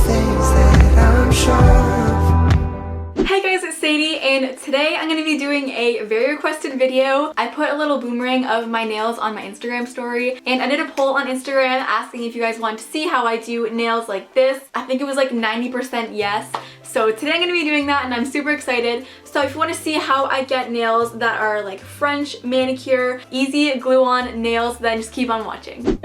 things that I'm sure of. Hey guys, it's Sadie, and today I'm going to be doing a very requested video. I put a little boomerang of my nails on my Instagram story, and I did a poll on Instagram asking if you guys want to see how I do nails like this. I think it was like 90% yes. So today I'm going to be doing that, and I'm super excited. So if you want to see how I get nails that are like French manicure, easy glue-on nails, then just keep on watching.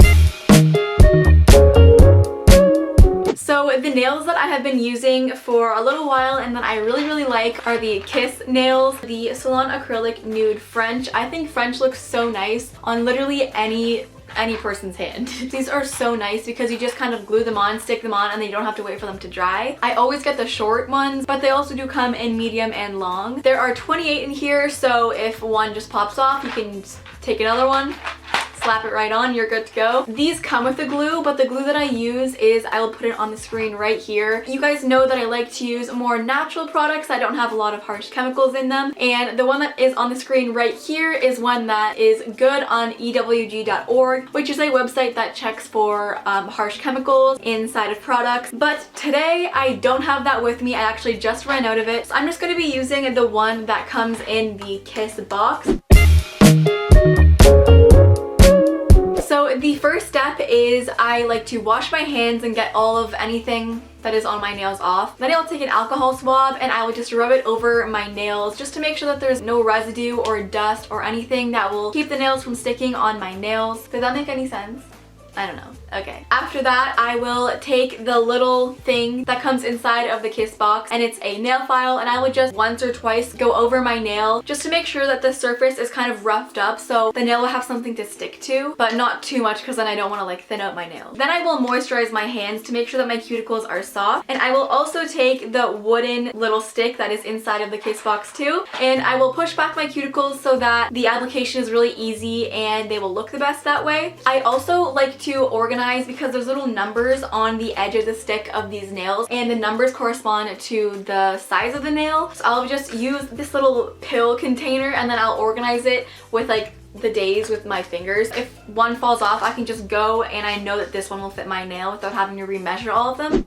So the nails that I have been using for a little while and that I really like are the Kiss nails, the Salon Acrylic Nude French. I think French looks so nice on literally any person's hand. These are so nice because you just kind of glue them on, stick them on, and then you don't have to wait for them to dry. I always get the short ones, but they also do come in medium and long. There are 28 in here, so if one just pops off, you can take another one, slap it right on, you're good to go. These come with the glue, but the glue that I use is, I will put it on the screen right here. You guys know that I like to use more natural products that don't have a lot of harsh chemicals in them, and the one that is on the screen right here is one that is good on ewg.org, which is a website that checks for harsh chemicals inside of products. But today I don't have that with me. I actually just ran out of it, so I'm just going to be using the one that comes in the Kiss box. So the first step is I like to wash my hands and get all of anything that is on my nails off. Then I'll take an alcohol swab and I will just rub it over my nails just to make sure that there's no residue or dust or anything that will keep the nails from sticking on my nails. Does that make any sense? I don't know. Okay. After that, I will take the little thing that comes inside of the Kiss box, and it's a nail file, and I will just once or twice go over my nail just to make sure that the surface is kind of roughed up so the nail will have something to stick to, but not too much because then I don't want to like thin out my nails. Then I will moisturize my hands to make sure that my cuticles are soft, and I will also take the wooden little stick that is inside of the Kiss box too, and I will push back my cuticles so that the application is really easy and they will look the best that way. I also like to organize because there's little numbers on the edge of the stick of these nails, and the numbers correspond to the size of the nail. So I'll just use this little pill container and then I'll organize it with like the days with my fingers. If one falls off, I can just go and I know that this one will fit my nail without having to remeasure all of them.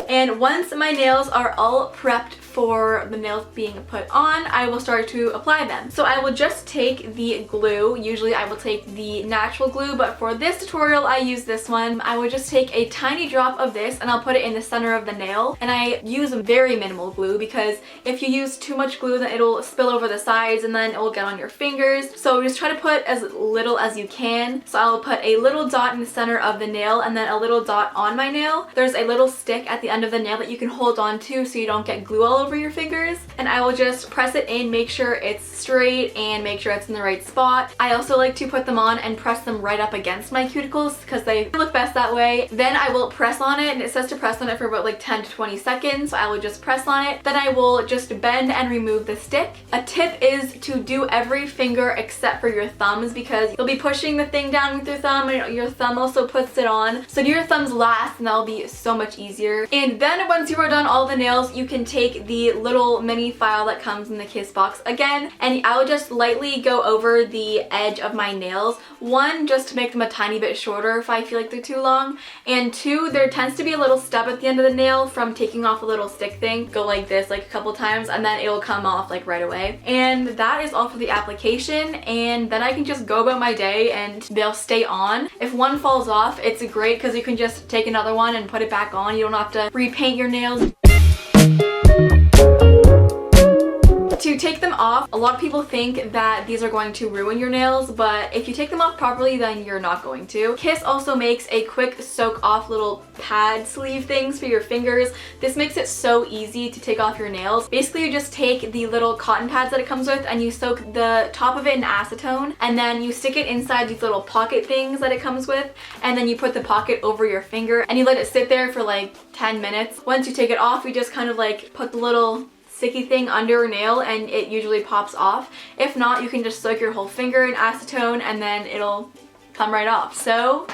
And once my nails are all prepped for the nails being put on, I will start to apply them. So I will just take the glue. Usually I will take the natural glue, but for this tutorial I use this one. I will just take a tiny drop of this and I'll put it in the center of the nail. And I use very minimal glue because if you use too much glue then it'll spill over the sides and then it will get on your fingers. So just try to put as little as you can. So I will put a little dot in the center of the nail and then a little dot on my nail. There's a little stick at the end of the nail that you can hold on to so you don't get glue all over your fingers, and I will just press it in, make sure it's straight and make sure it's in the right spot. I also like to put them on and press them right up against my cuticles because they look best that way. Then I will press on it, and it says to press on it for about like 10 to 20 seconds, so I will just press on it. Then I will just bend and remove the stick. A tip is to do every finger except for your thumbs because you'll be pushing the thing down with your thumb and your thumb also puts it on. So do your thumbs last and that'll be so much easier. And then once you are done all the nails, you can take the little mini file that comes in the Kiss box again, and I'll just lightly go over the edge of my nails. One, just to make them a tiny bit shorter if I feel like they're too long, and two, there tends to be a little stub at the end of the nail from taking off a little stick thing. Go like this like a couple times and then it'll come off like right away. And that is all for the application, and then I can just go about my day and they'll stay on. If one falls off, it's great because you can just take another one and put it back on. You don't have to repaint your nails. To take them off, a lot of people think that these are going to ruin your nails, but if you take them off properly, then you're not going to. Kiss also makes a quick soak off little pad sleeve things for your fingers. This makes it so easy to take off your nails. Basically, you just take the little cotton pads that it comes with and you soak the top of it in acetone, and then you stick it inside these little pocket things that it comes with, and then you put the pocket over your finger and you let it sit there for like 10 minutes. Once you take it off, you just kind of like put the little sticky thing under your nail and it usually pops off. If not, you can just soak your whole finger in acetone and then it'll come right off. So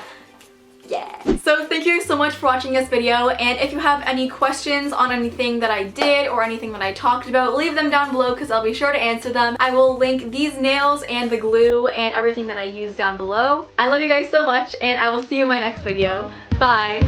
yeah. So So thank you so much for watching this video, and if you have any questions on anything that I did or anything that I talked about, leave them down below because I'll be sure to answer them. I will link these nails and the glue and everything that I used down below. I love you guys so much, and I will see you in my next video. Bye!